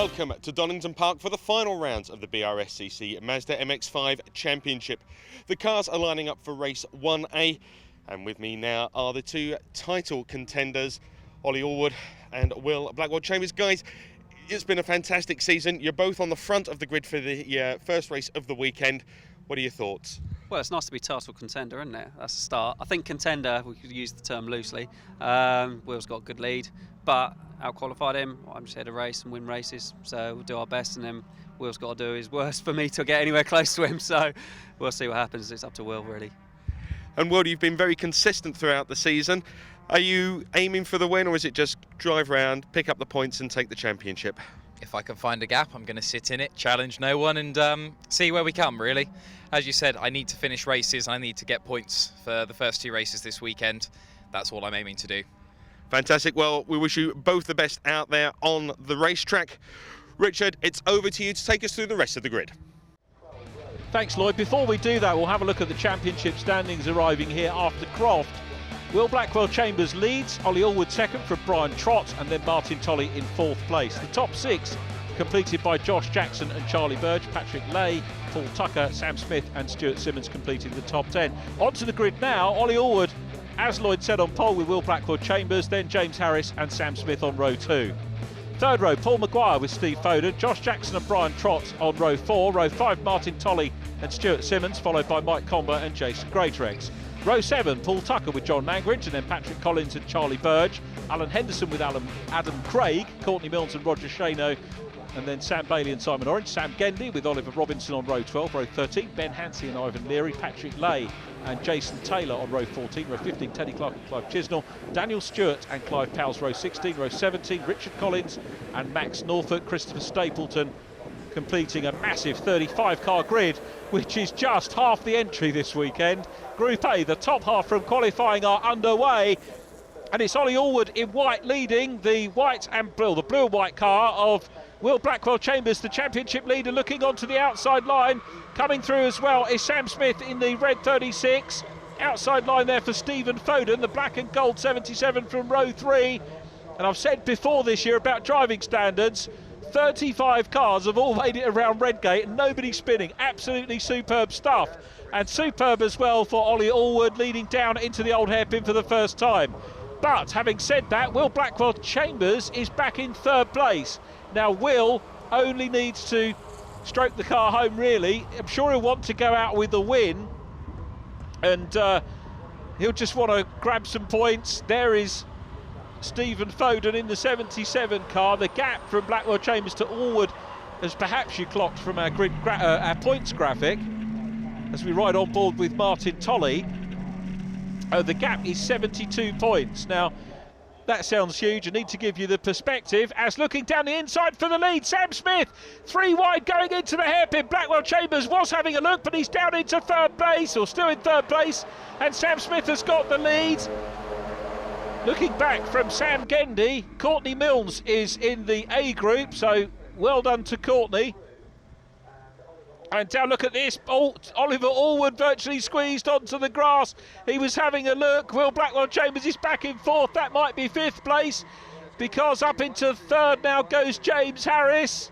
Welcome to Donington Park for the final rounds of the BRSCC Mazda MX-5 Championship. The cars are lining up for race 1A, and with me now are the two title contenders, Ollie Allwood and Will Blackwell-Chambers. Guys, it's been a fantastic season. You're both on the front of the grid for the first race of the weekend. What are your thoughts? Well, it's nice to be title contender, isn't it? That's a start. I think contender, we could use the term loosely. Will's got a good lead, but out-qualified him. I'm just here to race and win races, so we'll do our best, and then Will's got to do his worst for me to get anywhere close to him, so we'll see what happens. It's up to Will, really. And Will, you've been very consistent throughout the season. Are you aiming for the win, or is it just drive around, pick up the points and take the championship? If I can find a gap, I'm going to sit in it, challenge no one, and see where we come, really. As you said, I need to finish races. I need to get points for the first two races this weekend. That's all I'm aiming to do. Fantastic. Well, we wish you both the best out there on the racetrack. Richard, it's over to you to take us through the rest of the grid. Thanks, Lloyd. Before we do that, we'll have a look at the championship standings arriving here after Croft. Will Blackwell-Chambers leads, Ollie Allwood second for Brian Trott, and then Martin Tolley in fourth place. The top six completed by Josh Jackson and Charlie Burge, Patrick Lay, Paul Tucker, Sam Smith and Stuart Simmons completing the top 10. Onto the grid now, Ollie Allwood, as Lloyd said, on pole with Will Blackwell-Chambers, then James Harris and Sam Smith on row 2. Third row, Paul Maguire with Steve Foden, Josh Jackson and Brian Trott on row 4. Row 5, Martin Tolley and Stuart Simmons, followed by Mike Comber and Jason Greatrex. Row 7, Paul Tucker with John Langridge, and then Patrick Collins and Charlie Burge. Alan Henderson with Adam Craig, Courtney Milnes and Roger Shano, and then Sam Bailey and Simon Orange. Sam Gendy with Oliver Robinson on row 12. Row 13, Ben Hansey and Ivan Leary. Patrick Lay and Jason Taylor on row 14. Row 15, Teddy Clark and Clive Chisnell. Daniel Stewart and Clive Powell's row 16. Row 17, Richard Collins and Max Norfolk. Christopher Stapleton completing a massive 35-car grid, which is just half the entry this weekend. Group A, the top half from qualifying are underway, and it's Ollie Allwood in white leading the white and blue, the blue and white car of Will Blackwell-Chambers, the championship leader, looking onto the outside line. Coming through as well is Sam Smith in the red 36. Outside line there for Stephen Foden, the black and gold 77 from row 3. And I've said before this year about driving standards, 35 cars have all made it around Redgate and nobody's spinning. Absolutely superb stuff. And superb as well for Ollie Allwood, leading down into the old hairpin for the first time. But having said that, Will Blackwell-Chambers is back in third place. Now Will only needs to stroke the car home, really. I'm sure he'll want to go out with a win, and he'll just want to grab some points. There is Stephen Foden in the 77 car. The gap from Blackwell-Chambers to Allwood, as perhaps you clocked from our grid our points graphic, as we ride on board with Martin Tolley, the gap is 72 points. Now, that sounds huge. I need to give you the perspective as looking down the inside for the lead, Sam Smith, 3 wide going into the hairpin. Blackwell-Chambers was having a look, but he's down into third place, or still in third place, and Sam Smith has got the lead. Looking back from Sam Gendy, Courtney Milnes is in the A group, so well done to Courtney. And now look at this, Oliver Allwood virtually squeezed onto the grass. He was having a look. Will Blackwell-Chambers is back in fourth. That might be fifth place, because up into third now goes James Harris.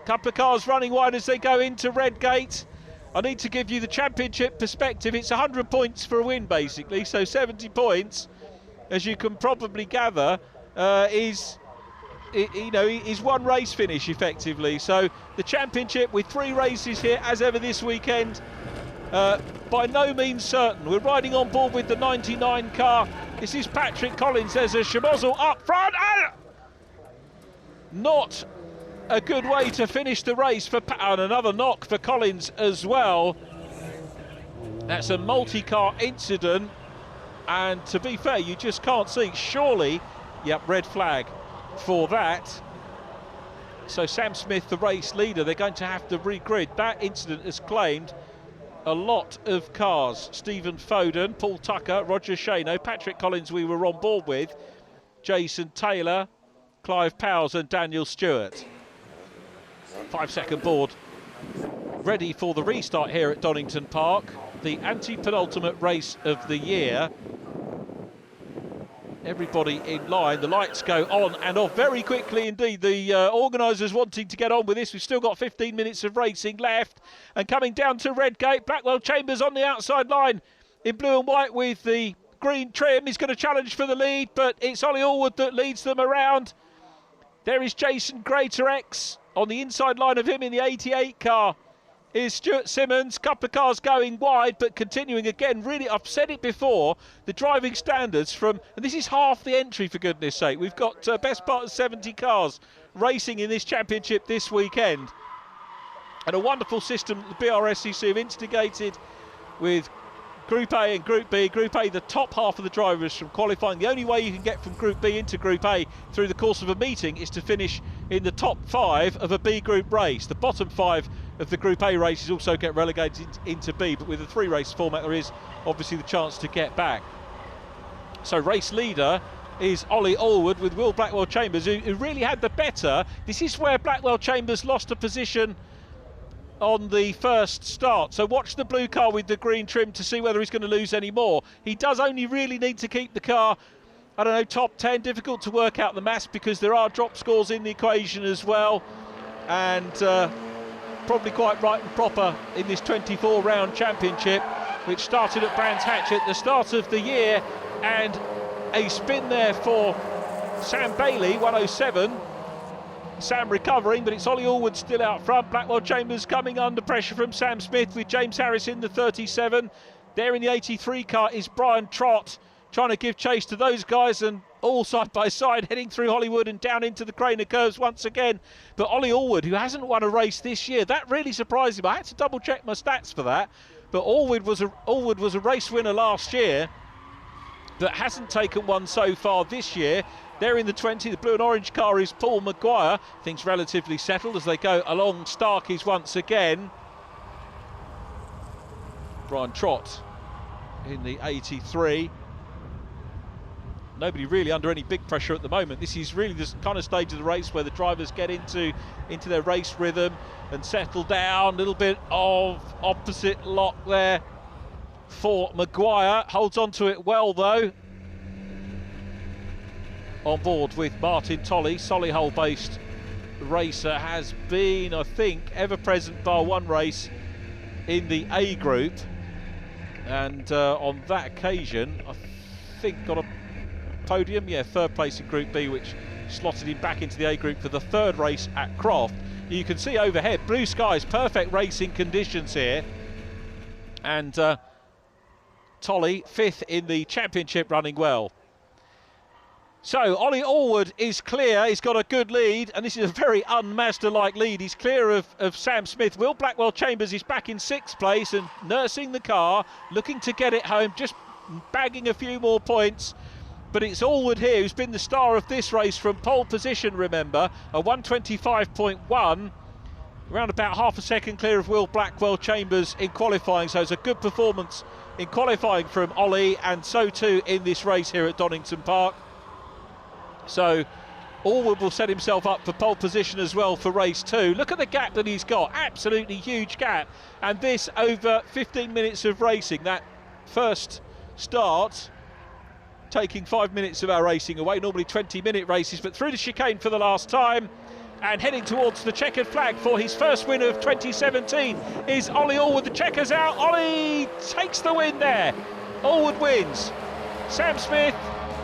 Couple of cars running wide as they go into Redgate. I need to give you the championship perspective. It's 100 points for a win, basically, so 70 points, as you can probably gather, is one race finish effectively. So the championship with 3 races here as ever this weekend, by no means certain. We're riding on board with the 99 car. This is Patrick Collins. There's a Schmozzle up front. Not a good way to finish the race for and another knock for Collins as well. That's a multi-car incident, and to be fair, you just can't see. Surely, yep, red flag for that. So Sam Smith, the race leader, they're going to have to regrid. That incident has claimed a lot of cars. Stephen Foden, Paul Tucker, Roger Shano, Patrick Collins we were on board with, Jason Taylor, Clive Powell and Daniel Stewart. 5-second board ready for the restart here at Donington Park, the anti-penultimate race of the year. Everybody in line. The lights go on and off very quickly indeed. The organisers wanting to get on with this. We've still got 15 minutes of racing left. And coming down to Redgate, Blackwell Chambers on the outside line in blue and white with the green trim. He's going to challenge for the lead, but it's Ollie Allwood that leads them around. There is Jason Greatorex on the inside line of him in the 88 car. Is Stuart Simmons, couple of cars going wide, but continuing again. Really, I've said it before, the driving standards from, and this is half the entry for goodness sake. We've got best part of 70 cars racing in this championship this weekend. And a wonderful system that the BRSCC have instigated with Group A and Group B. Group A, the top half of the drivers from qualifying. The only way you can get from Group B into Group A through the course of a meeting is to finish in the top 5 of a B Group race. The bottom 5 of the Group A races also get relegated into B, but with a 3-race format there is obviously the chance to get back. So race leader is Ollie Allwood with Will Blackwell Chambers, who really had the better. This is where Blackwell Chambers lost a position on the first start. So watch the blue car with the green trim to see whether he's going to lose any more. He does only really need to keep the car, I don't know, top 10. Difficult to work out the maths because there are drop scores in the equation as well. And probably quite right and proper in this 24-round championship, which started at Brands Hatch at the start of the year. And a spin there for Sam Bailey, 107. Sam recovering, but it's Ollie Allwood still out front. Blackwell Chambers coming under pressure from Sam Smith with James Harris in the 37. There in the 83 car is Brian Trott trying to give chase to those guys, and all side by side heading through Hollywood and down into the Craner curves once again. But Ollie Allwood, who hasn't won a race this year, that really surprised him. I had to double check my stats for that, but Allwood was a race winner last year that hasn't taken one so far this year. There in the 20, the blue and orange car is Paul Maguire. Things relatively settled as they go along Starkeys once again. Brian Trott in the 83. Nobody really under any big pressure at the moment. This is really the kind of stage of the race where the drivers get into their race rhythm and settle down. A little bit of opposite lock there for Maguire. Holds on to it well though. On board with Martin Tolley, Solihull based racer, has been, I think, ever present bar one race in the A group, and on that occasion I think got a podium, yeah, 3rd place in Group B, which slotted him back into the A group for the 3rd race at Croft. You can see overhead, blue skies, perfect racing conditions here, and Tolley 5th in the championship, running well. So Ollie Allwood is clear, he's got a good lead, and this is a very un-Mazda-like lead. He's clear of Sam Smith. Will Blackwell Chambers is back in 6th place and nursing the car, looking to get it home, just bagging a few more points. But it's Allwood here who's been the star of this race from pole position, remember, a 125.1, around about half a second clear of Will Blackwell Chambers in qualifying. So it's a good performance in qualifying from Ollie, and so too in this race here at Donington Park. So Allwood will set himself up for pole position as well for race 2. Look at the gap that he's got, absolutely huge gap, and this over 15 minutes of racing. That first start taking 5 minutes of our racing away, normally 20-minute races, but through the chicane for the last time and heading towards the checkered flag for his first win of 2017 is Ollie Allwood. The checkers out, Ollie takes the win there. Allwood wins. Sam Smith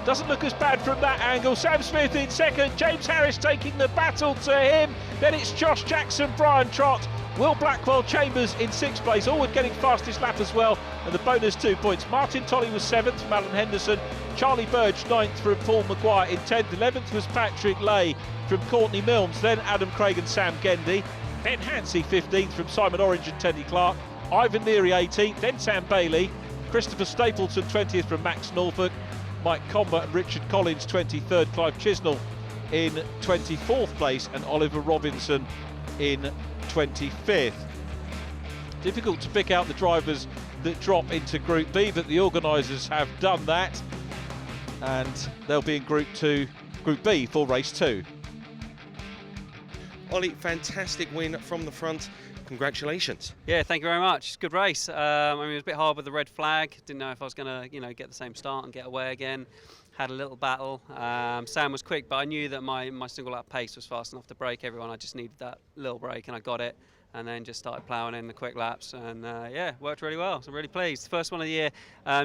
doesn't look as bad from that angle. Sam Smith in 2nd, James Harris taking the battle to him. Then it's Josh Jackson, Brian Trott, Will Blackwell Chambers in 6th place. Allwood getting fastest lap as well, and the bonus 2 points. Martin Tolley was 7th from Alan Henderson. Charlie Burge 9th from Paul Maguire in 10th. 11th was Patrick Lay from Courtney Milnes. Then Adam Craig and Sam Gendy. Ben Hansey 15th from Simon Orange and Teddy Clark. Ivan Leary 18th. Then Sam Bailey. Christopher Stapleton 20th from Max Norfolk. Mike Comber and Richard Collins 23rd, Clive Chisnell in 24th place, and Oliver Robinson in 25th. Difficult to pick out the drivers that drop into Group B, but the organisers have done that, and they'll be in Group B for race 2. Ollie, fantastic win from the front. Congratulations. Yeah, thank you very much. It's a good race. I mean, it was a bit hard with the red flag. Didn't know if I was going to, get the same start and get away again. had a little battle. Sam was quick, but I knew that my single lap pace was fast enough to break everyone. I just needed that little break, and I got it. And then just started ploughing in the quick laps, and yeah, worked really well. So I'm really pleased. First one of the year.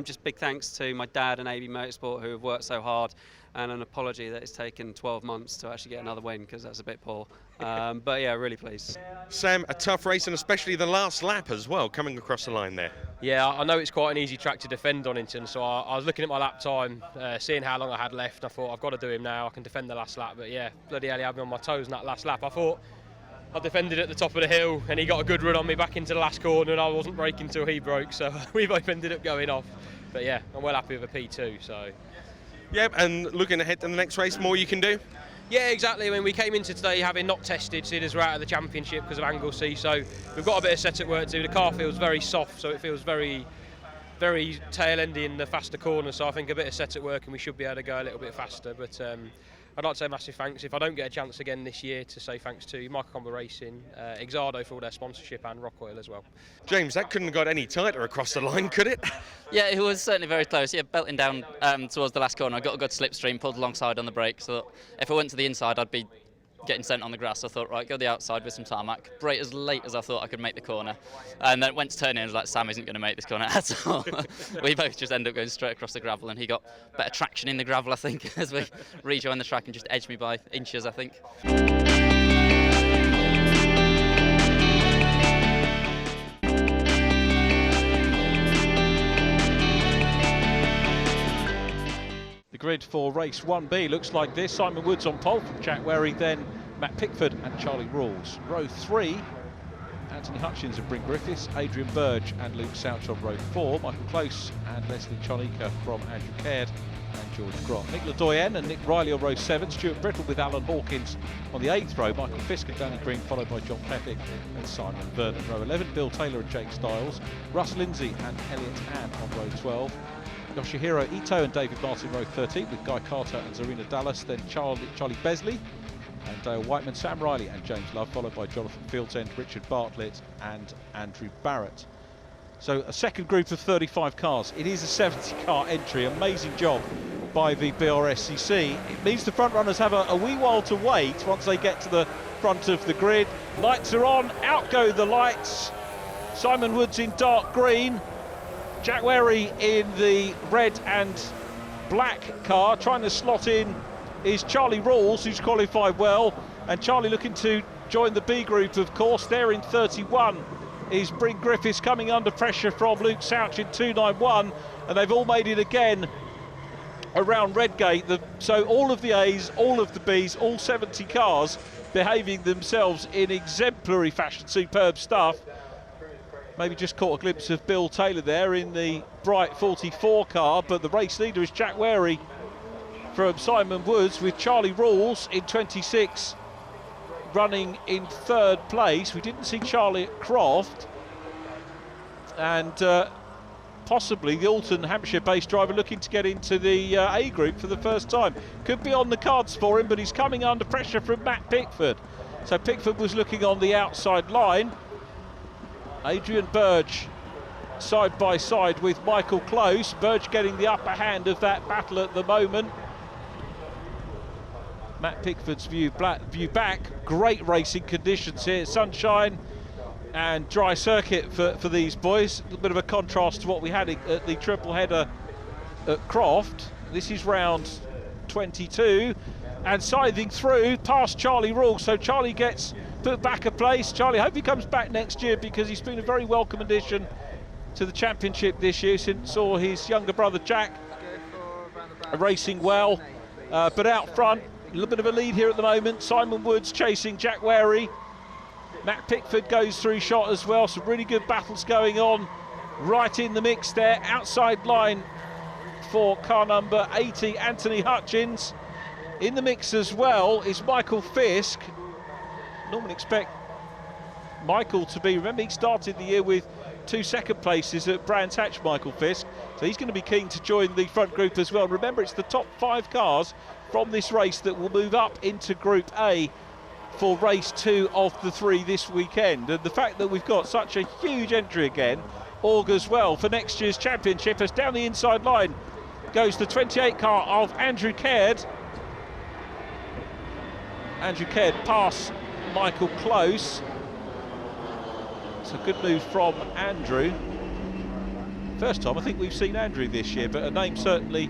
Just big thanks to my dad and AB Motorsport, who have worked so hard, and an apology that it's taken 12 months to actually get another win, because that's a bit poor. But yeah, really pleased. Sam, a tough race, and especially the last lap as well, coming across the line there. Yeah, I know it's quite an easy track to defend Donington, so I was looking at my lap time, seeing how long I had left. I thought, I've got to do him now. I can defend the last lap. But yeah, bloody hell, he had me on my toes in that last lap. I thought I defended at the top of the hill, and he got a good run on me back into the last corner, and I wasn't braking till he broke, so we both ended up going off. But yeah, I'm well happy with a P2. So. Yep, and looking ahead to the next race, more you can do? Yeah, exactly. I mean, we came into today having not tested, seeing as we're out of the championship because of Anglesey, so we've got a bit of setup work to do. The car feels very soft, so it feels very, very tail-endy in the faster corners, so I think a bit of setup work and we should be able to go a little bit faster. But I'd like to say massive thanks, if I don't get a chance again this year, to say thanks to Michael Comber Racing, Exardo for all their sponsorship, and Rock Oil as well. James, that couldn't have got any tighter across the line, could it? Yeah, it was certainly very close. Yeah, belting down towards the last corner. I got a good slipstream, pulled alongside on the brake, so if I went to the inside, I'd be getting sent on the grass. I thought, right, go the outside with some tarmac. Brake as late as I thought I could make the corner. And then went to turn in, I was like, Sam isn't going to make this corner at all. We both just ended up going straight across the gravel, and he got better traction in the gravel, I think, as we rejoined the track, and just edged me by inches, I think. The grid for race 1B looks like this. Simon Woods on pole from Jack Wherry, then Matt Pickford and Charlie Rawls. Row 3, Anthony Hutchins and Bryn Griffiths, Adrian Burge and Luke Souch on row 4, Michael Close and Leslie Chonika from Andrew Caird and George Grant. Nick Ledoyen and Nick Riley on row 7, Stuart Brittle with Alan Hawkins on the 8th row, Michael Fisk and Danny Green, followed by John Pethick and Simon Vernon. Row 11, Bill Taylor and Jake Stiles, Russ Lindsay and Elliot Ann on row 12. Yoshihiro Ito and David Martin row 13 with Guy Carter and Zarina Dallas, then Charlie Besley and Dale Whiteman, Sam Riley and James Love, followed by Jonathan Fieldsend, Richard Bartlett and Andrew Barrett. So a second group of 35 cars. It is a 70 car entry. Amazing job by the BRSCC. It means the front runners have a wee while to wait once they get to the front of the grid. Lights are on, out go the lights. Simon Woods in dark green, Jack Wherry in the red and black car. Trying to slot in is Charlie Rawls, who's qualified well, and Charlie looking to join the B group, of course. There in 31 is Bryn Griffiths, coming under pressure from Luke Souch in 291, and they've all made it again around Redgate. So all of the A's, all of the B's, all 70 cars behaving themselves in exemplary fashion. Superb stuff. Maybe just caught a glimpse of Bill Taylor there in the bright 44 car, but the race leader is Jack Wherry from Simon Woods, with Charlie Rawls in 26 running in third place. We didn't see Charlie at Croft, and possibly the Alton Hampshire-based driver looking to get into the A group for the first time. Could be on the cards for him, but he's coming under pressure from Matt Pickford. So Pickford was looking on the outside line. Adrian Burge side by side with Michael Close. Burge getting the upper hand of that battle at the moment. Matt Pickford's view back. Great racing conditions here. Sunshine and dry circuit for these boys. A little bit of a contrast to what we had at the triple header at Croft. This is round 22, and scything through past Charlie Rawls. So Charlie gets put back a place. Charlie, hope he comes back next year, because he's been a very welcome addition to the championship this year. Since saw his younger brother Jack racing well, but out front, a little bit of a lead here at the moment. Simon Woods chasing Jack Wherry. Matt Pickford goes through shot as well. Some really good battles going on right in the mix there. Outside line for car number 80, Anthony Hutchins. In the mix as well is Michael Fisk. Normally expect Michael to be, remember he started the year with 2 second places at Brands Hatch, Michael Fisk, so he's going to be keen to join the front group as well. Remember, it's the top 5 cars from this race that will move up into Group A for race 2 of the 3 this weekend, and the fact that we've got such a huge entry again augurs well for next year's championship, as down the inside line goes the 28 car of Andrew Caird. Andrew Caird past Michael Close. It's a good move from Andrew. First time I think we've seen Andrew this year, but a name certainly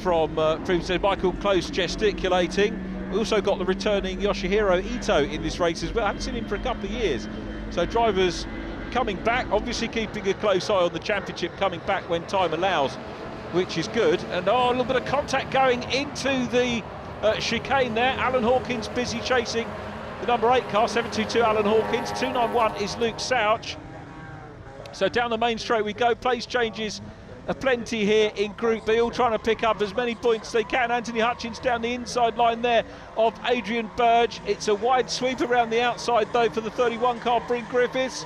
from previously. Michael Close gesticulating. We also got the returning Yoshihiro Ito in this race as well. I haven't seen him for a couple of years. So drivers coming back, obviously keeping a close eye on the championship, coming back when time allows, which is good. And a little bit of contact going into the chicane there. Alan Hawkins busy chasing the number 8 car, 722 Alan Hawkins. 291 is Luke Souch. So down the main straight we go. Place changes plenty here in Group B, all trying to pick up as many points as they can. Anthony Hutchins down the inside line there of Adrian Burge. It's a wide sweep around the outside though for the 31 car, Bryn Griffiths.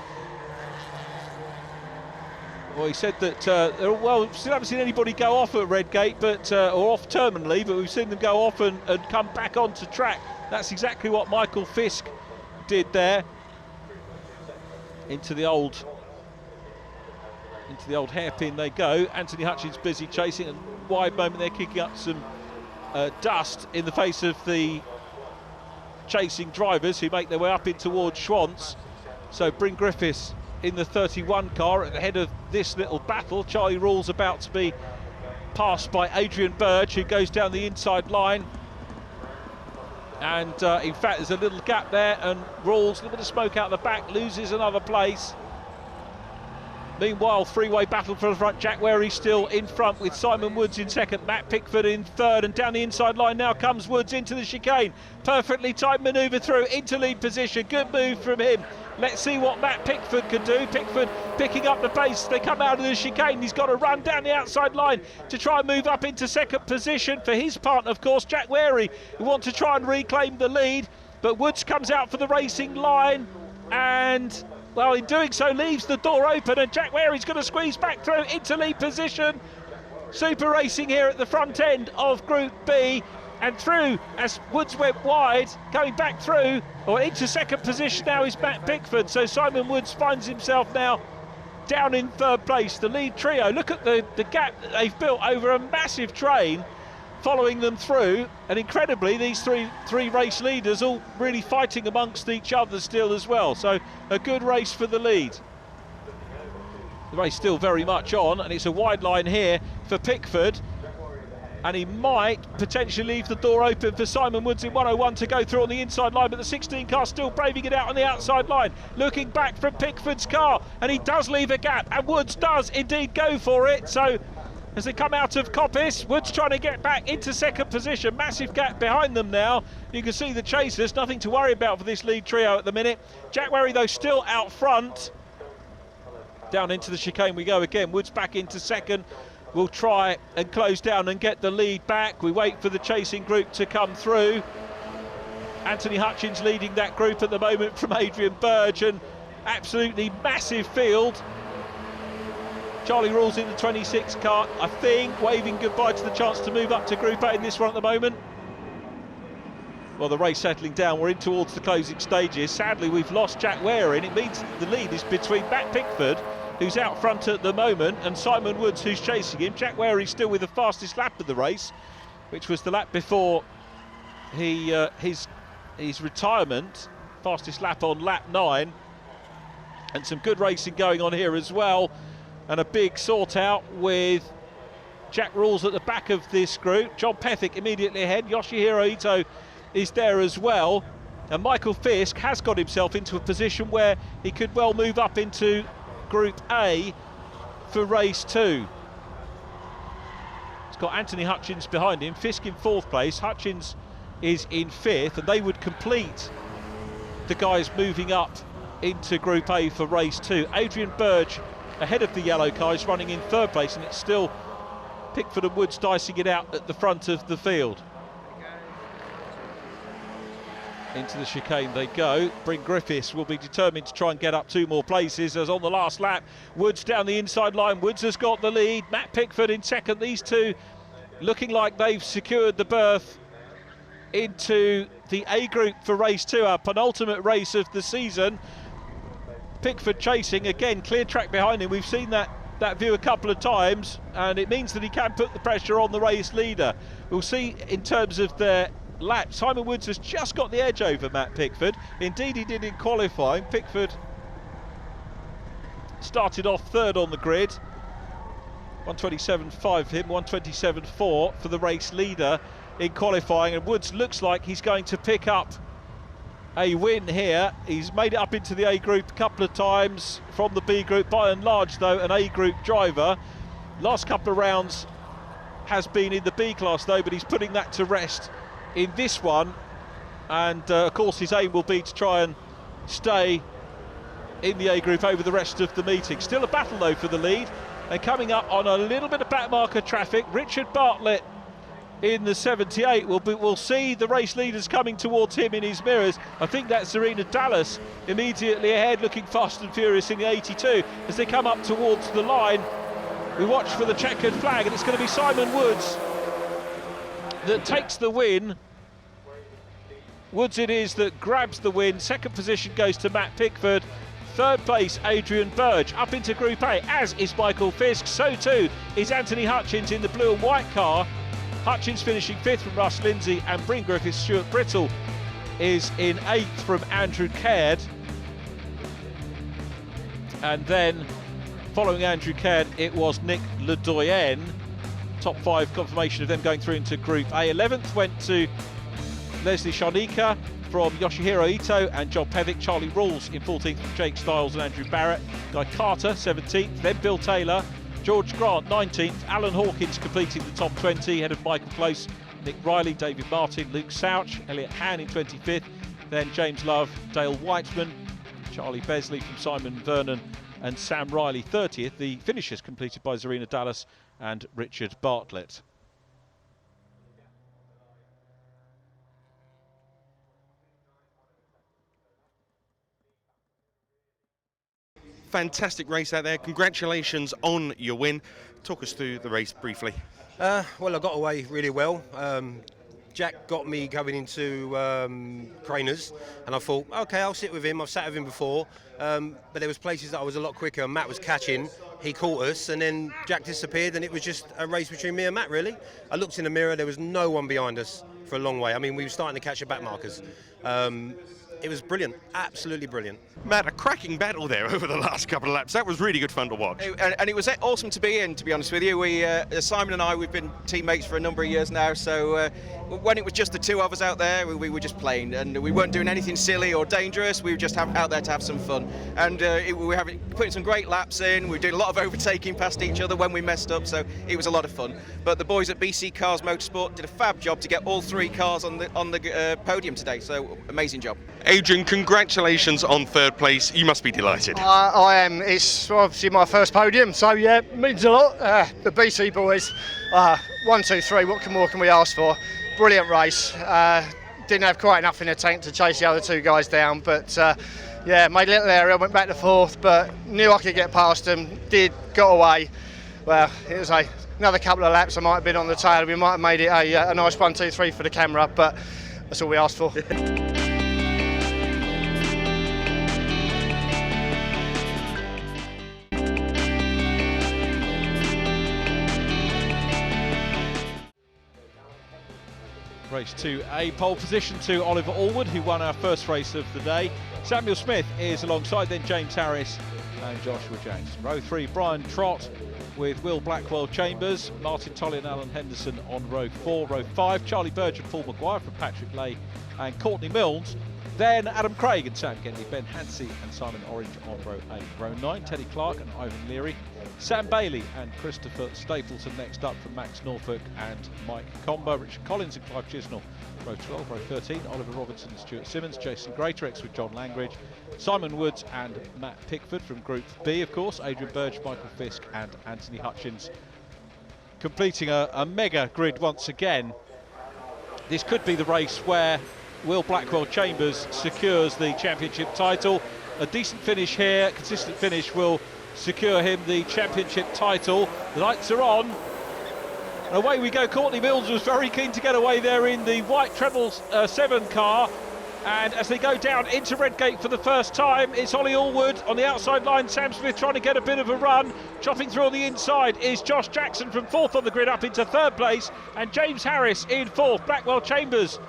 Well, he said that, well, still haven't seen anybody go off at Redgate, but or off terminally, but we've seen them go off and come back onto track. That's exactly what Michael Fisk did there. Into the old hairpin they go. Anthony Hutchins busy chasing, and wide moment there, kicking up some dust in the face of the chasing drivers who make their way up in towards Schwantz. So Bryn Griffiths in the 31 car at the head of this little battle. Charlie Rawls about to be passed by Adrian Burge, who goes down the inside line. And in fact there's a little gap there, and Rawls, a little bit of smoke out the back, loses another place. Meanwhile, three-way battle for the front. Jack Wary still in front with Simon Woods in second, Matt Pickford in third, and down the inside line now comes Woods into the chicane. Perfectly timed manoeuvre through into lead position. Good move from him. Let's see what Matt Pickford can do. Pickford picking up the pace. They come out of the chicane. He's got to run down the outside line to try and move up into second position. For his partner, of course, Jack Wary, who want to try and reclaim the lead. But Woods comes out for the racing line, and well, in doing so, leaves the door open, and Jack Ware's going to squeeze back through into lead position. Super racing here at the front end of Group B, and through as Woods went wide, going back through, or into second position now is Matt Pickford. So Simon Woods finds himself now down in third place. The lead trio, look at the gap that they've built over a massive train following them through, and incredibly these three race leaders all really fighting amongst each other still as well. So a good race for the lead. The race still very much on, and it's a wide line here for Pickford, and he might potentially leave the door open for Simon Woods in 101 to go through on the inside line, but the 16 car still braving it out on the outside line, looking back from Pickford's car, and he does leave a gap, and Woods does indeed go for it. So as they come out of Coppice, Woods trying to get back into second position. Massive gap behind them now. You can see the chasers, nothing to worry about for this lead trio at the minute. Jack Wary, though, still out front. Down into the chicane we go again. Woods back into second. We'll try and close down and get the lead back. We wait for the chasing group to come through. Anthony Hutchins leading that group at the moment from Adrian Burge, and absolutely massive field. Charlie Rawls in the 26 car, I think, waving goodbye to the chance to move up to Group A in this one at the moment. Well, the race settling down, we're in towards the closing stages. Sadly, we've lost Jack Ware, and it means the lead is between Matt Pickford, who's out front at the moment, and Simon Woods, who's chasing him. Jack Ware is still with the fastest lap of the race, which was the lap before his retirement. Fastest lap on lap 9, and some good racing going on here as well. And a big sort out with Jack Rawls at the back of this group. John Pethick immediately ahead. Yoshihiro Ito is there as well. And Michael Fisk has got himself into a position where he could well move up into Group A for race 2. It's got Anthony Hutchins behind him. Fisk in 4th place. Hutchins is in 5th, and they would complete the guys moving up into Group A for race 2. Adrian Burge ahead of the yellow car is running in 3rd place, and it's still Pickford and Woods dicing it out at the front of the field. Into the chicane they go. Bryn Griffiths will be determined to try and get up 2 more places, as on the last lap Woods down the inside line. Woods has got the lead. Matt Pickford in second. These two looking like they've secured the berth into the A group for race 2, our penultimate race of the season. Pickford chasing again, clear track behind him. We've seen that that view a couple of times, and it means that he can put the pressure on the race leader. We'll see in terms of their lap. Simon Woods has just got the edge over Matt Pickford. Indeed he did in qualifying. Pickford started off third on the grid. 127.5 for him, 127.4 for the race leader in qualifying, and Woods looks like he's going to pick up a win here. He's made it up into the A group a couple of times from the B group. By and large though, an A group driver. Last couple of rounds has been in the B class though, but he's putting that to rest in this one, and of course his aim will be to try and stay in the A group over the rest of the meeting. Still a battle though for the lead, and coming up on a little bit of backmarker traffic, Richard Bartlett in the 78. We'll see the race leaders coming towards him in his mirrors. I think that's Serena Dallas immediately ahead, looking fast and furious in the 82. As they come up towards the line, we watch for the checkered flag, and it's going to be Simon Woods that takes the win. Woods it is that grabs the win. Second position goes to Matt Pickford. Third place, Adrian Burge. Up into Group A, as is Michael Fisk. So too is Anthony Hutchins in the blue and white car. Hutchins finishing 5th from Russ Lindsay, and Bryn Griffiths. Stuart Brittle is in 8th from Andrew Caird. And then, following Andrew Caird, it was Nick Ledoyen. Top 5 confirmation of them going through into Group A. 11th went to Leslie Shanika from Yoshihiro Ito and John Pevick. Charlie Rawls in 14th from Jake Stiles and Andrew Barrett. Guy Carter 17th, then Bill Taylor. George Grant 19th, Alan Hawkins completing the top 20 ahead of Michael Close, Nick Riley, David Martin, Luke Souch, Elliot Han in 25th, then James Love, Dale Whiteman, Charlie Besley from Simon Vernon and Sam Riley 30th. The finishes completed by Serena Dallas and Richard Bartlett. Fantastic race out there. Congratulations on your win. Talk us through the race briefly. Well, I got away really well. Jack got me going into Craners, and I thought, okay, I'll sit with him. I've sat with him before, but there was places that I was a lot quicker. Matt was catching, he caught us, and then Jack disappeared, and it was just a race between me and Matt, really. I looked in the mirror, there was no one behind us for a long way. I mean, we were starting to catch the back markers. It was brilliant, absolutely brilliant. Matt, a cracking battle there over the last couple of laps. That was really good fun to watch. And it was awesome to be in, to be honest with you. We, Simon and I, we've been teammates for a number of years now, so when it was just the two of us out there, we were just playing, and we weren't doing anything silly or dangerous. We were just out there to have some fun. And we were putting some great laps in. We were doing a lot of overtaking past each other when we messed up, so it was a lot of fun. But the boys at BC Cars Motorsport did a fab job to get all 3 cars on the podium today, so amazing job. Adrian, congratulations on 3rd place. You must be delighted. I am. It's obviously my first podium, so yeah, it means a lot. The BC boys, 1, 2, 3. What more can we ask for? Brilliant race. Didn't have quite enough in the tank to chase the other 2 guys down, but yeah, made a little area, went back to 4th, but knew I could get past them. Got away. Well, it was another couple of laps. I might have been on the tail. We might have made it a nice 1, 2, 3 for the camera, but that's all we asked for. Race 2A, pole position to Oliver Allwood, who won our first race of the day. Samuel Smith is alongside, then James Harris and Joshua James. Row 3, Brian Trott with Will Blackwell Chambers, Martin Tolley and Alan Henderson on row 4. Row 5, Charlie Burge and Paul Maguire from Patrick Lay and Courtney Milnes. Then Adam Craig and Sam Kennedy, Ben Hansey and Simon Orange on row 8. Row 9, Teddy Clark and Ivan Leary. Sam Bailey and Christopher Stapleton next up from Max Norfolk and Mike Comber. Richard Collins and Clive Chisnell. Row 12, row 13, Oliver Robertson and Stuart Simmons. Jason Greatorex with John Langridge. Simon Woods and Matt Pickford from Group B, of course. Adrian Burge, Michael Fisk and Anthony Hutchins. Completing a mega grid once again. This could be the race where Will Blackwell Chambers secures the championship title. A decent finish here, consistent finish will secure him the championship title. The lights are on. And away we go. Courtney Milnes was very keen to get away there in the white treble 7 car. And as they go down into Redgate for the first time, it's Ollie Allwood on the outside line. Sam Smith trying to get a bit of a run. Chopping through on the inside is Josh Jackson from 4th on the grid up into 3rd place. And James Harris in 4th. Blackwell Chambers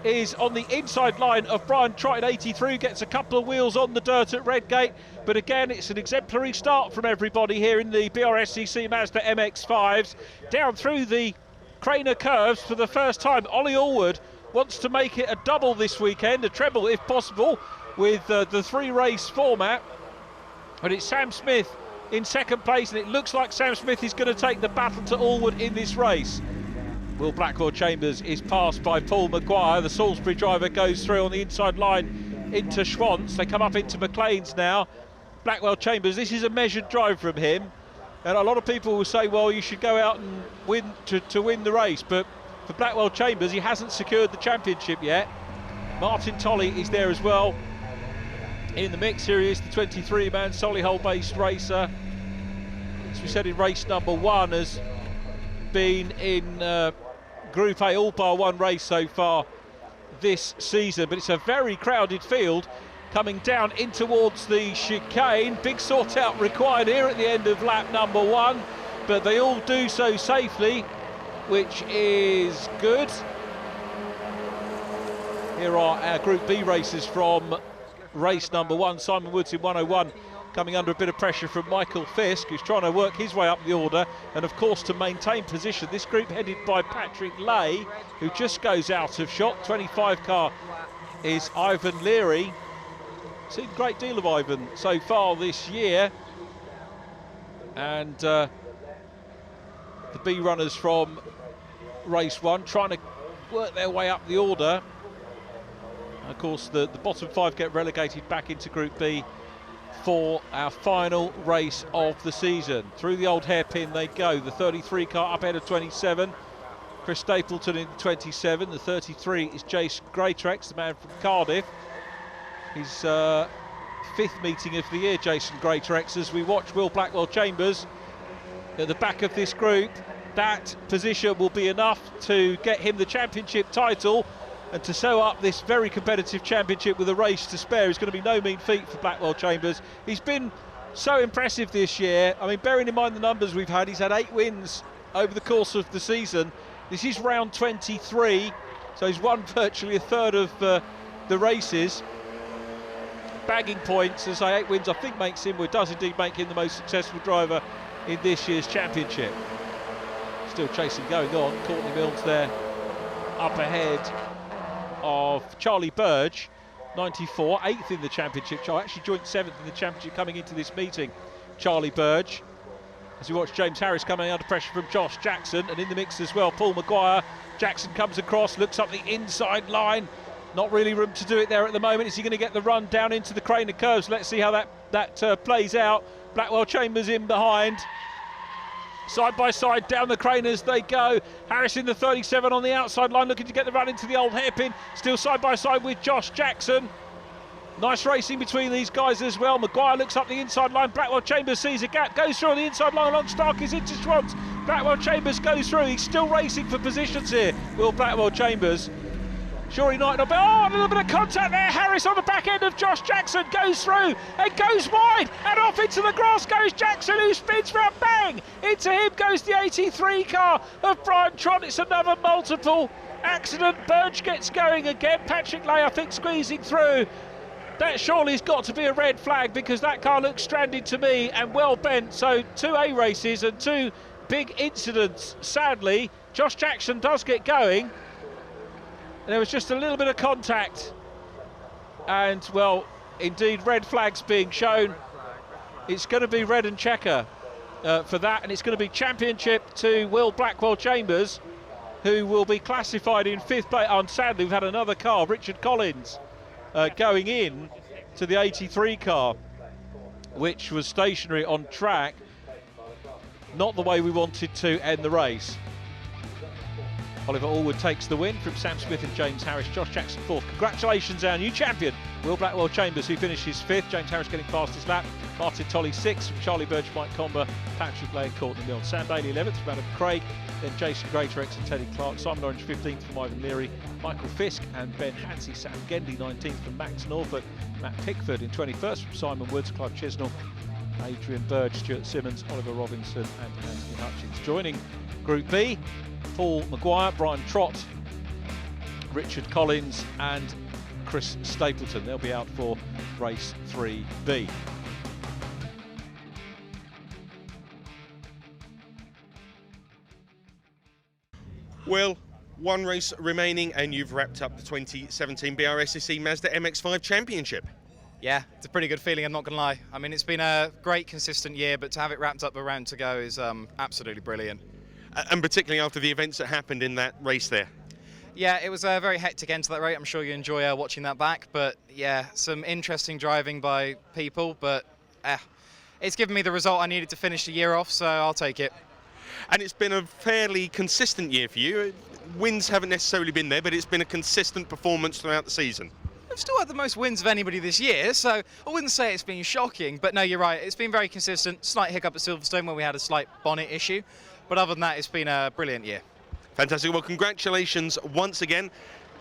is on the inside line of Brian Trott at 83, gets a couple of wheels on the dirt at Redgate. But again, it's an exemplary start from everybody here in the BRSCC Mazda MX-5s. Down through the Craner curves for the first time, Ollie Allwood wants to make it a double this weekend, a treble if possible, with the 3-race format. But it's Sam Smith in 2nd place, and it looks like Sam Smith is going to take the battle to Allwood in this race. Will Blackwell Chambers is passed by Paul Maguire. The Salisbury driver goes through on the inside line into Schwantz. They come up into McLean's now. Blackwell Chambers, this is a measured drive from him. And a lot of people will say, well, you should go out and win to win the race. But for Blackwell Chambers, he hasn't secured the championship yet. Martin Tolley is there as well. In the mix here is the 23-man Solihull-based racer. As we said in race number 1, has been in Group A all bar 1 race so far this season. But it's a very crowded field coming down in towards the chicane. Big sort out required here at the end of lap number 1. But they all do so safely, which is good. Here are our Group B races from race number 1. Simon Woods in 101 coming under a bit of pressure from Michael Fisk, who's trying to work his way up the order, and of course to maintain position. This group headed by Patrick Lay, who just goes out of shot. 25 car is Ivan Leary. Seen a great deal of Ivan so far this year. And the B runners from race 1 trying to work their way up the order. Of course, the bottom 5 get relegated back into Group B for our final race of the season. Through the old hairpin they go. The 33 car up ahead of 27. Chris Stapleton in 27. The 33 is Jason Greatrex, the man from Cardiff. His 5th meeting of the year, Jason Greatrex, as we watch Will Blackwell Chambers at the back of this group. That position will be enough to get him the championship title, and to sew up this very competitive championship with a race to spare is going to be no mean feat for Blackwell Chambers. He's been so impressive this year. I mean, bearing in mind the numbers we've had, he's had 8 wins over the course of the season. This is round 23, so he's won virtually a third of the races. Bagging points, as I say, 8 wins, I think makes him, or does indeed make him, the most successful driver in this year's championship. Still chasing going on. Courtney Mills there up ahead of Charlie Burge, 94, 8th in the championship. Actually joined 7th in the championship coming into this meeting, Charlie Burge. As we watch James Harris coming under pressure from Josh Jackson, and in the mix as well, Paul Maguire. Jackson comes across, looks up the inside line. Not really room to do it there at the moment. Is he going to get the run down into the Craner curves? Let's see how that plays out. Blackwell Chambers in behind. Side by side down the Craners they go. Harris in the 37 on the outside line, looking to get the run into the old hairpin. Still side by side with Josh Jackson. Nice racing between these guys as well. Maguire looks up the inside line. Blackwell Chambers sees a gap, goes through on the inside line along Starkey's into Schwantz. Blackwell Chambers goes through. He's still racing for positions here, Will Blackwell Chambers. Sure, he might not be. Oh, a little bit of contact there. Harris on the back end of Josh Jackson goes through and goes wide, and off into the grass goes Jackson, who spins for a bang. Into him goes the 83 car of Brian Trott. It's another multiple accident. Burge gets going again. Patrick Lay, I think, squeezing through. That surely has got to be a red flag, because that car looks stranded to me and well bent. So 2 A races and 2 big incidents. Sadly, Josh Jackson does get going. There was just a little bit of contact, and well, indeed, red flags being shown. It's going to be red and checker for that, and it's going to be championship to Will Blackwell Chambers, who will be classified in 5th place. And sadly, we've had another car, Richard Collins, going in to the 83 car, which was stationary on track. Not the way we wanted to end the race. Oliver Allwood takes the win from Sam Smith and James Harris. Josh Jackson fourth. Congratulations, our new champion, Will Blackwell Chambers, who finishes fifth. James Harris getting fastest lap. Martin Tolley sixth from Charlie Birch, Mike Comber, Patrick Lay and Courtney Milne. Sam Bailey 11th from Adam Craig. Then Jason Greatorex and Teddy Clark. Simon Orange 15th from Ivan Leary. Michael Fisk and Ben Hansey. Sam Gendy 19th from Max Norfolk. Matt Pickford in 21st from Simon Woods, Clive Chisnell, Adrian Burge, Stuart Simmons, Oliver Robinson and Anthony Hutchins. Joining Group B, Paul Maguire, Brian Trott, Richard Collins and Chris Stapleton. They'll be out for race 3B. Well, one race remaining and you've wrapped up the 2017 BRSCC Mazda MX-5 Championship. Yeah, it's a pretty good feeling, I'm not going to lie. I mean, it's been a great, consistent year, but to have it wrapped up a round to go is absolutely brilliant. And particularly after the events that happened in that race there. Yeah, it was a very hectic end to that race. I'm sure you enjoy watching that back, but yeah, some interesting driving by people, but it's given me the result I needed to finish the year off, so I'll take it. And it's been a fairly consistent year for you. Wins haven't necessarily been there, but it's been a consistent performance throughout the season. I've still had the most wins of anybody this year, so I wouldn't say it's been shocking, but no, you're right, it's been very consistent. Slight hiccup at Silverstone where we had a slight bonnet issue, but other than that, it's been a brilliant year. Fantastic. Well, congratulations once again.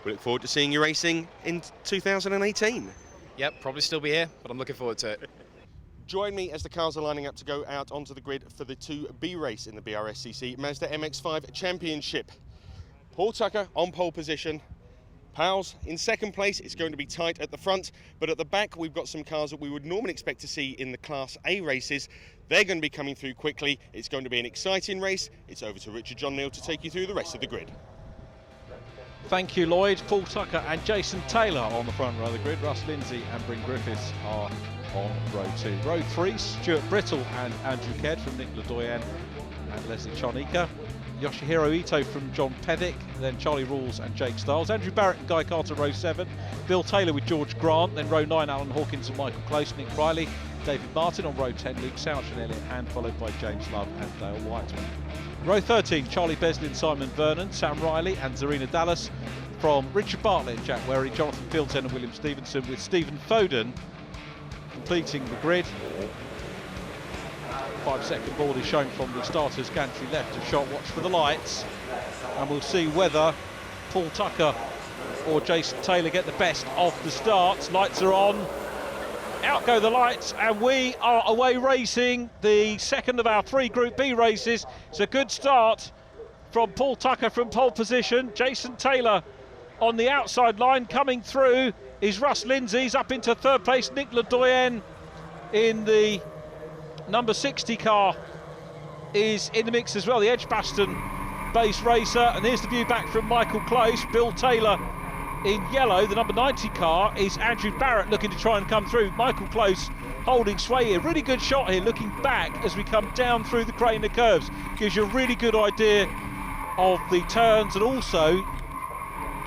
We look forward to seeing you racing in 2018. Yep, probably still be here, but I'm looking forward to it. Join me as the cars are lining up to go out onto the grid for the 2B race in the BRSCC Mazda MX-5 Championship. Paul Tucker on pole position. Powell's in second place. It's going to be tight at the front, but at the back we've got some cars that we would normally expect to see in the Class A races. They're going to be coming through quickly. It's going to be an exciting race. It's over to Richard John Neal to take you through the rest of the grid. Thank you, Lloyd. Paul Tucker and Jason Taylor on the front row of the grid. Russ Lindsay and Bryn Griffiths are on row 2. Row 3, Stuart Brittle and Andrew Ked from Nick Ledoyen and Leslie Chonika. Yoshihiro Ito from John Pethick, then Charlie Rawls and Jake Stiles. Andrew Barrett and Guy Carter, row 7. Bill Taylor with George Grant, then row 9, Alan Hawkins and Michael Close, Nick Riley. David Martin on row 10, Luke Souch and Elliot Hand, followed by James Love and Dale Whiteman. Row 13, Charlie Beslin, Simon Vernon, Sam Riley and Zarina Dallas from Richard Bartlett, Jack Wherry, Jonathan Fieldsen and William Stevenson, with Stephen Foden completing the grid. 5-second board is shown from the starters gantry left of shot. Watch for the lights and we'll see whether Paul Tucker or Jason Taylor get the best of the starts. Lights are on, out go the lights, and we are away racing the second of our 3 Group B races. It's a good start from Paul Tucker from pole position. Jason Taylor on the outside line. Coming through is Russ Lindsay's up into third place. Nick Ledoyen in the number 60 car is in the mix as well, the Edgbaston base racer. And here's the view back from Michael Close. Bill Taylor in yellow, the number 90 car is Andrew Barrett looking to try and come through. Michael Close holding sway here. Really good shot here, looking back as we come down through the crane of curves. Gives you a really good idea of the turns and also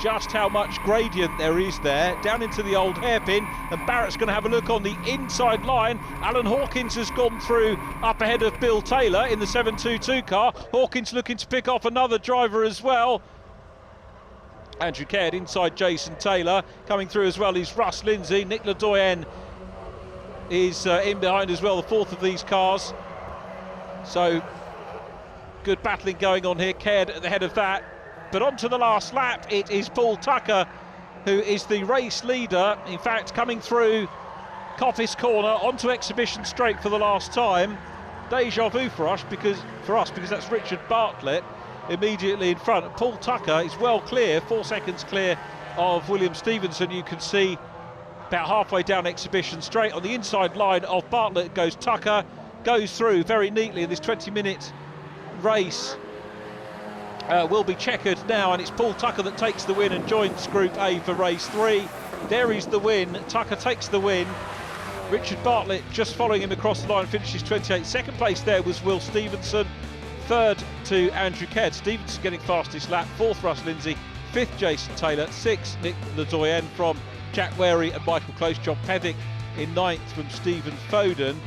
just how much gradient there is there down into the old hairpin. And Barrett's going to have a look on the inside line. Alan Hawkins has gone through up ahead of Bill Taylor in the 722 car. Hawkins looking to pick off another driver as well. Andrew Caird inside Jason Taylor. Coming through as well is Russ Lindsay. Nick Ledoyen is in behind as well, the fourth of these cars. So good battling going on here. Caird at the head of that. But on to the last lap, it is Paul Tucker who is the race leader. In fact, coming through Coppice Corner onto Exhibition Straight for the last time. Deja vu for us because that's Richard Bartlett immediately in front. Paul Tucker is well clear, 4 seconds clear of William Stevenson. You can see about halfway down Exhibition Straight. On the inside line of Bartlett goes Tucker, goes through very neatly in this 20-minute race. Will be checkered now, and it's Paul Tucker that takes the win and joins Group A for race 3. There is the win. Tucker takes the win. Richard Bartlett just following him across the line, finishes 28th. Second place there was Will Stevenson. Third to Andrew Ked. Stevenson getting fastest lap. Fourth, Russ Lindsay. Fifth, Jason Taylor. Sixth, Nick Ledoyen from Jack Wherry and Michael Close. John Pethick in ninth from Stephen Foden.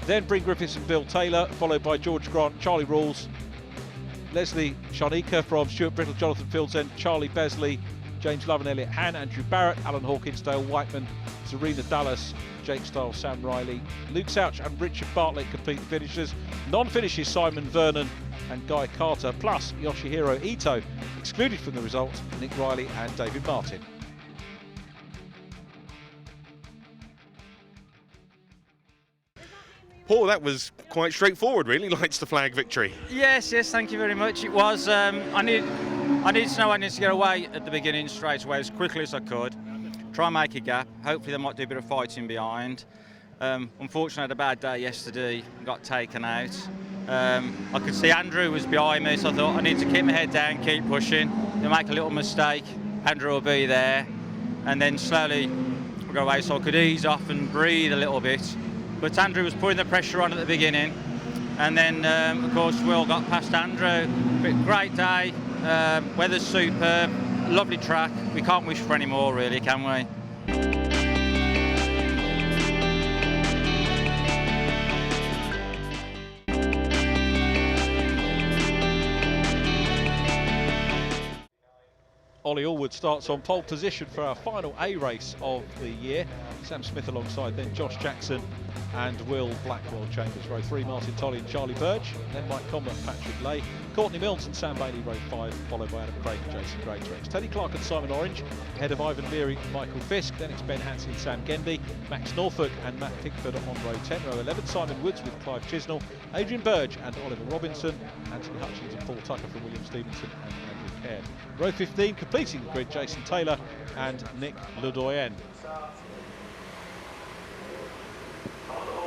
Then Bryn Griffiths and Bill Taylor, followed by George Grant, Charlie Rawls, Leslie Shanika from Stuart Brittle, Jonathan Fieldsend, Charlie Besley, James Love and Elliot Han, Andrew Barrett, Alan Hawkins, Dale Whiteman, Serena Dallas, Jake Stiles, Sam Riley, Luke Souch and Richard Bartlett complete finishers. Non-finishes Simon Vernon and Guy Carter, plus Yoshihiro Ito, excluded from the results, Nick Riley and David Martin. Paul, that was quite straightforward, really. Lights the flag victory. Yes, thank you very much. It was. I needed to know I needed to get away at the beginning straight away as quickly as I could. Try and make a gap. Hopefully, they might do a bit of fighting behind. Unfortunately, I had a bad day yesterday. Got taken out. I could see Andrew was behind me, so I thought I need to keep my head down, keep pushing. If I make a little mistake, Andrew will be there, and then slowly we'll go away so I could ease off and breathe a little bit. But Andrew was putting the pressure on at the beginning, and then of course we all got past Andrew. But great day, weather's superb, lovely track. We can't wish for any more, really, can we? Ollie Allwood starts on pole position for our final A race of the year. Sam Smith alongside then Josh Jackson and Will Blackwell Chambers. Row 3, Martin Tolley and Charlie Burge. Then Mike Comber and Patrick Lay. Courtney Milnes and Sam Bailey, row 5, followed by Adam Craig and Jason Greatorex. Teddy Clark and Simon Orange, ahead of Ivan Leary and Michael Fisk. Then it's Ben Hansen and Sam Gendy, Max Norfolk and Matt Pickford on row 10. Row 11, Simon Woods with Clive Chisnell, Adrian Burge and Oliver Robinson, Anthony Hutchins and Paul Tucker from William Stevenson and Andrew Caird. Row 15, completing the grid, Jason Taylor and Nick Ledoyen.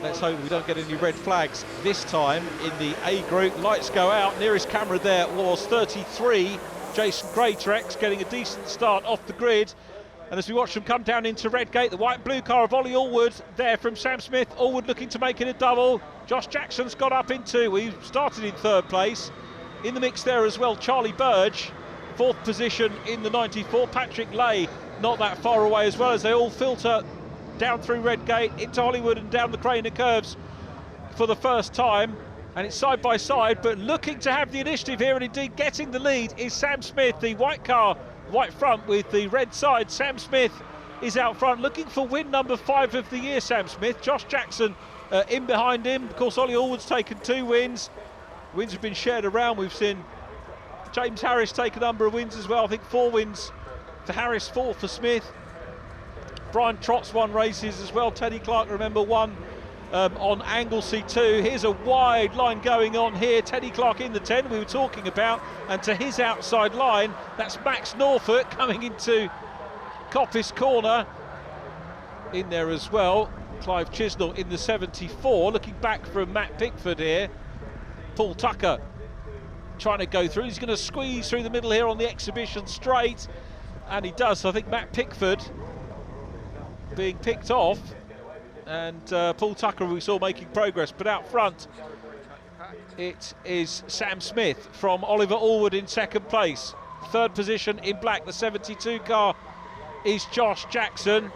Let's hope we don't get any red flags this time in the A group. Lights go out. Nearest camera there was 33. Jason Greatorex getting a decent start off the grid. And as we watch them come down into Redgate, the white and blue car of Ollie Allwood there from Sam Smith. Allwood looking to make it a double. Josh Jackson's got up into, we started in 3rd place. In the mix there as well, Charlie Burge, 4th position in the 94. Patrick Lay not that far away as well, as they all filter down through Redgate into Hollywood and down the Craner curves for the first time, and it's side by side, but looking to have the initiative here, and indeed getting the lead is Sam Smith, the white car, white front with the red side. Sam Smith is out front, looking for win number 5 of the year, Sam Smith. Josh Jackson in behind him. Of course, Ollie Allwood's taken 2 wins. Wins have been shared around. We've seen James Harris take a number of wins as well. I think 4 wins for Harris, 4 for Smith. Brian Trott's won races as well. Teddy Clark, remember, won on Anglesey too. Here's a wide line going on here. Teddy Clark in the 10 we were talking about, and to his outside line, that's Max Norfolk coming into Coppice Corner. In there as well, Clive Chisnell in the 74, looking back from Matt Pickford here. Paul Tucker trying to go through. He's going to squeeze through the middle here on the exhibition straight, and he does. So I think Matt Pickford being picked off, and Paul Tucker we saw making progress, but out front it is Sam Smith from Oliver Allwood in 2nd place. 3rd position in black, the 72 car, is Josh Jackson.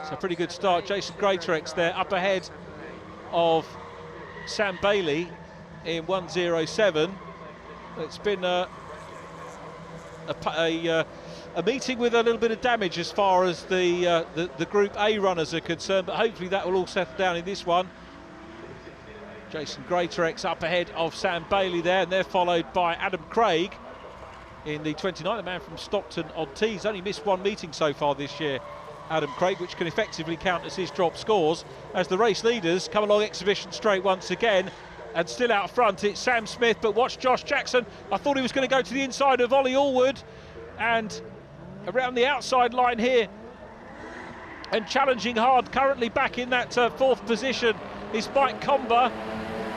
It's a pretty good start. Jason Greatorex there up ahead of Sam Bailey in 1:07. It's been a meeting with a little bit of damage as far as the Group A runners are concerned, but hopefully that will all settle down in this one. Jason Greatorex up ahead of Sam Bailey there, and they're followed by Adam Craig in the 29, the man from Stockton-on-Tees. Only missed 1 meeting so far this year, Adam Craig, which can effectively count as his drop scores, as the race leaders come along exhibition straight once again. And still out front it's Sam Smith, but watch Josh Jackson. I thought he was going to go to the inside of Ollie Allwood, and around the outside line here and challenging hard, currently back in that 4th position is Mike Comber.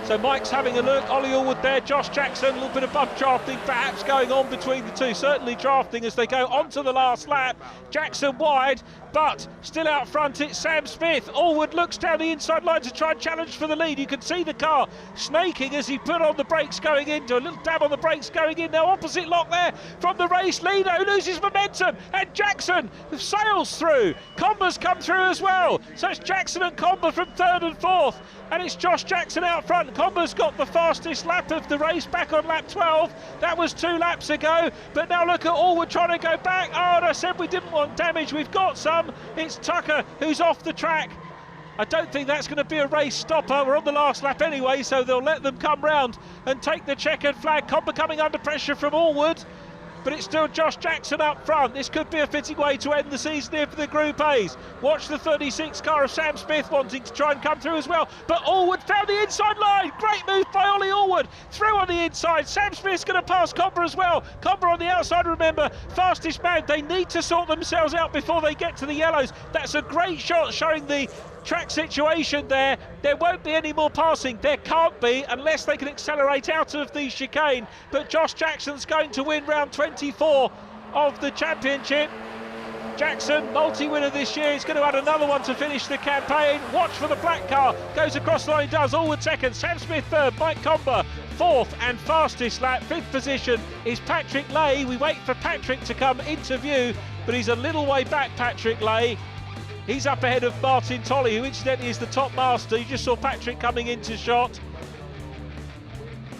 So Mike's having a look. Ollie Allwood there, Josh Jackson, a little bit of bump drafting perhaps going on between the two, certainly drafting as they go onto the last lap. Jackson wide, but still out front it's Sam Smith. Allwood looks down the inside line to try and challenge for the lead. You can see the car snaking as he put on the brakes going in, do a little dab on the brakes going in. Now opposite lock there from the race leader, who loses momentum, and Jackson sails through. Comber's come through as well, so it's Jackson and Comber from 3rd and 4th. and it's Josh Jackson out front. Comber's got the fastest lap of the race, back on lap 12. That was 2 laps ago, but now look at Allwood trying to go back. Oh, and I said we didn't want damage. We've got some. It's Tucker who's off the track. I don't think that's going to be a race stopper. We're on the last lap anyway, so they'll let them come round and take the checkered flag. Comber coming under pressure from Allwood, but it's still Josh Jackson up front. This could be a fitting way to end the season here for the Group A's. Watch the 36 car of Sam Smith wanting to try and come through as well, but Allwood found the inside line. Great move by Ollie Allwood, through on the inside. Sam Smith's going to pass Comber as well. Comber on the outside, remember, fastest man. They need to sort themselves out before they get to the yellows. That's a great shot showing the track situation there. There won't be any more passing. There can't be unless they can accelerate out of the chicane. But Josh Jackson's going to win round 24 of the championship. Jackson, multi-winner this year. He's going to add another one to finish the campaign. Watch for the black car. Goes across the line, he does. Allwood second, Sam Smith third, Mike Comber fourth and fastest lap. Fifth position is Patrick Lay. We wait for Patrick to come into view, but he's a little way back, Patrick Lay. He's up ahead of Martin Tolley, who incidentally is the top master. You just saw Patrick coming into shot.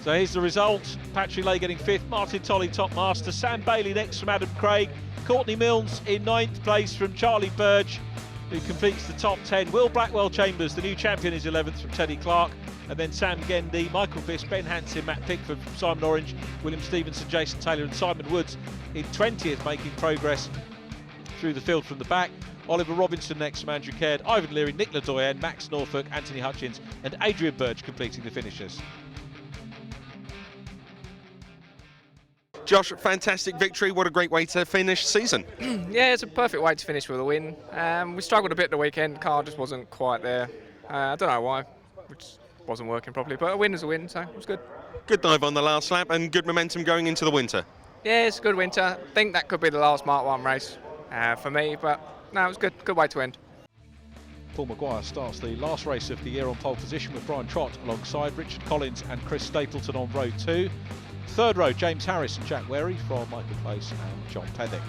So here's the result. Patrick Lay getting 5th, Martin Tolley top master, Sam Bailey next from Adam Craig, Courtney Milnes in 9th place from Charlie Burge, who completes the top 10. Will Blackwell Chambers, the new champion, is 11th from Teddy Clark. And then Sam Gendy, Michael Fisk, Ben Hansen, Matt Pickford from Simon Orange, William Stevenson, Jason Taylor and Simon Woods in 20th, making progress through the field from the back. Oliver Robinson next from Andrew Caird, Ivan Leary, Nick Ledoyen, Max Norfolk, Anthony Hutchins and Adrian Burge completing the finishers. Josh, fantastic victory. What a great way to finish season. Yeah, it's a perfect way to finish with a win. We struggled a bit the weekend. The car just wasn't quite there. I don't know why. It just wasn't working properly. But a win is a win, so it was good. Good dive on the last lap and good momentum going into the winter. Yeah, it's a good winter. I think that could be the last Mark 1 race for me. But no, it was good. Good way to end. Paul Maguire starts the last race of the year on pole position with Brian Trott alongside Richard Collins and Chris Stapleton on row 2. Third row, James Harris and Jack Wherry from Michael Place and John Pethick.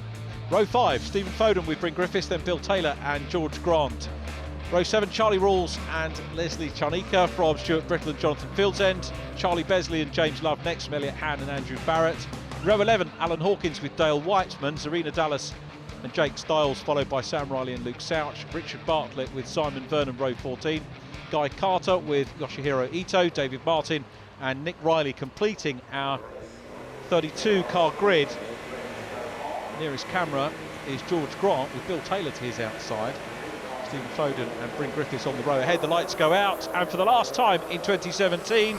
Row 5, Stephen Foden with Bryn Griffiths, then Bill Taylor and George Grant. Row 7, Charlie Rawls and Leslie Charnika from Stuart Brittle and Jonathan Fieldsend. Charlie Besley and James Love next from Elliot Han and Andrew Barrett. Row 11, Alan Hawkins with Dale Whiteman, Zarina Dallas and Jake Stiles, followed by Sam Riley and Luke Souch. Richard Bartlett with Simon Vernon, row 14. Guy Carter with Yoshihiro Ito, David Martin and Nick Riley completing our 32 car grid. Nearest camera is George Grant with Bill Taylor to his outside. Stephen Foden and Bryn Griffiths on the row ahead. The lights go out, and for the last time in 2017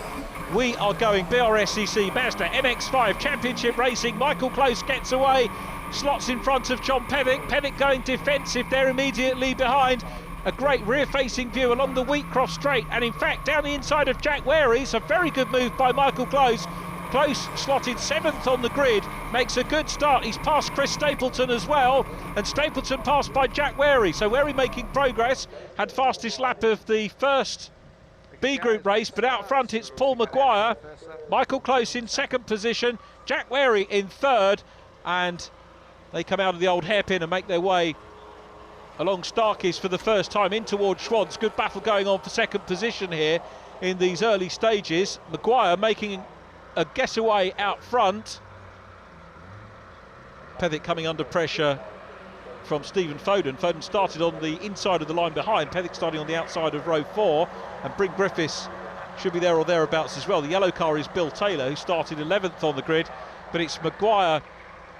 we are going BRSCC Mazda MX-5 Championship racing. Michael Close gets away, slots in front of John Pethick. Pethick going defensive, they're immediately behind. A great rear-facing view along the Wheatcroft Straight, and in fact down the inside of Jack Wherry. It's a very good move by Michael Close. Close slotted 7th on the grid, makes a good start. He's passed Chris Stapleton as well, and Stapleton passed by Jack Wherry. So Wherry making progress, had fastest lap of the first B group race, but out front it's Paul Maguire. Michael Close in 2nd position, Jack Wherry in 3rd, and they come out of the old hairpin and make their way along Starkey's for the first time in towards Schwantz. Good battle going on for 2nd position here in these early stages. Maguire making a guess away out front. Pethick coming under pressure from Stephen Foden. Foden started on the inside of the line behind. Pethick starting on the outside of row 4, and Bryn Griffiths should be there or thereabouts as well. The yellow car is Bill Taylor, who started 11th on the grid, but it's Maguire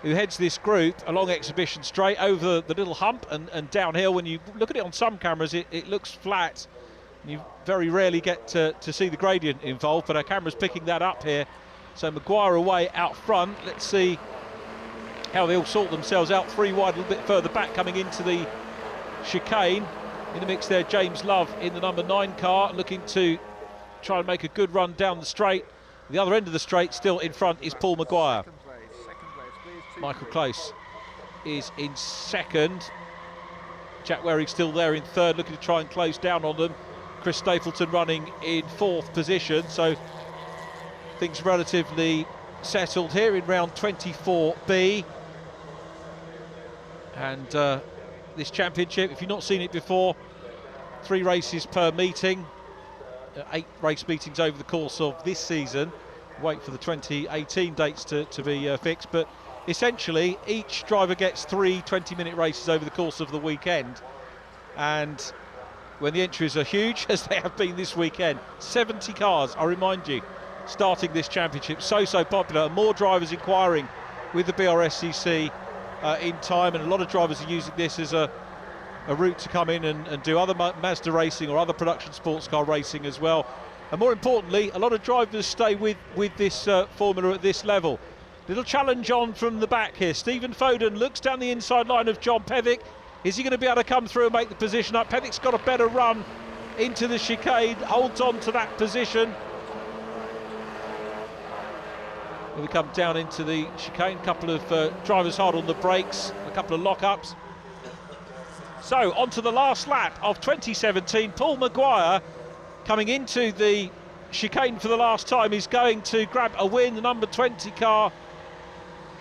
who heads this group along Exhibition Straight over the little hump and downhill. When you look at it on some cameras, it looks flat. You very rarely get to see the gradient involved, but our camera's picking that up here. So Maguire away out front. Let's see how they all sort themselves out. 3 wide, a little bit further back coming into the chicane. In the mix there, James Love in the number 9 car, looking to try and make a good run down the straight. The other end of the straight, still in front, is Paul Maguire. Michael Close is in 2nd. Jack Wherry still there in 3rd, looking to try and close down on them. Chris Stapleton running in 4th position, so things relatively settled here in round 24B. And this championship, if you've not seen it before, 3 races per meeting. 8 race meetings over the course of this season. Wait for the 2018 dates to be fixed, but essentially each driver gets 3 20-minute races over the course of the weekend, and when the entries are huge, as they have been this weekend, 70 cars, I remind you, starting this championship. So popular, and more drivers inquiring with the BRSCC in time, and a lot of drivers are using this as a route to come in and do other Mazda racing or other production sports car racing as well. And more importantly, a lot of drivers stay with this formula at this level. Little challenge on from the back here. Stephen Foden looks down the inside line of John Pethick. Is he going to be able to come through and make the position up? Pethick's got a better run into the chicane, holds on to that position. We come down into the chicane, a couple of drivers hard on the brakes, a couple of lock-ups. So on to the last lap of 2017. Paul Maguire coming into the chicane for the last time is going to grab a win, the number 20 car.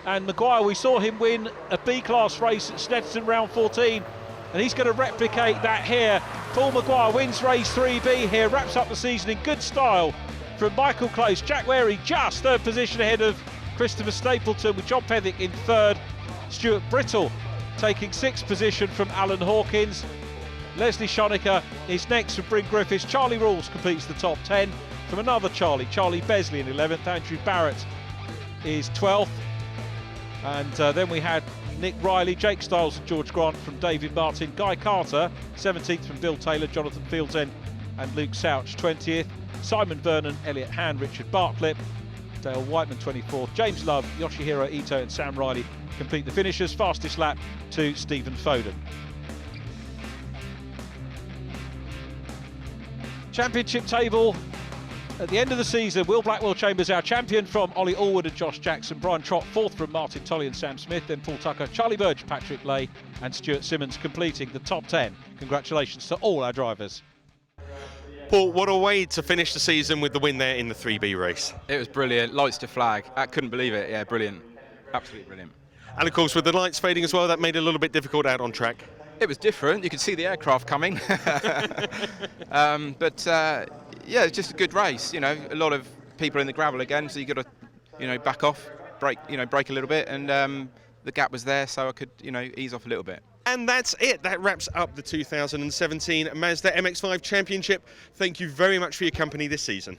And Maguire, we saw him win a B-class race at Snetterton round 14, and he's going to replicate that here. Paul Maguire wins race 3B here, wraps up the season in good style from Michael Close. Jack Wary just third position ahead of Christopher Stapleton, with John Pethick in third. Stuart Brittle taking sixth position from Alan Hawkins. Leslie Shonecker is next from Bryn Griffiths. Charlie Rawls completes the top 10 from another Charlie Besley in 11th. Andrew Barrett is 12th. And then we had Nick Riley, Jake Stiles and George Grant from David Martin. Guy Carter, 17th from Bill Taylor, Jonathan Fieldsend and Luke Souch, 20th. Simon Vernon, Elliot Hand, Richard Bartlett, Dale Whiteman, 24th. James Love, Yoshihiro Ito and Sam Riley complete the finishers. Fastest lap to Stephen Foden. Championship table at the end of the season. Will Blackwell Chambers, our champion, from Ollie Allwood and Josh Jackson. Brian Trott, fourth from Martin Tolley and Sam Smith. Then Paul Tucker, Charlie Burge, Patrick Lay and Stuart Simmons completing the top 10. Congratulations to all our drivers. Paul, what a way to finish the season with the win there in the 3B race. It was brilliant. Lights to flag. I couldn't believe it. Yeah, brilliant. Absolutely brilliant. And of course, with the lights fading as well, that made it a little bit difficult out on track. It was different. You could see the aircraft coming. Yeah, it's just a good race. You know, a lot of people in the gravel again, so you got to, back off, brake a little bit, and the gap was there, so I could, ease off a little bit. And that's it. That wraps up the 2017 Mazda MX-5 Championship. Thank you very much for your company this season.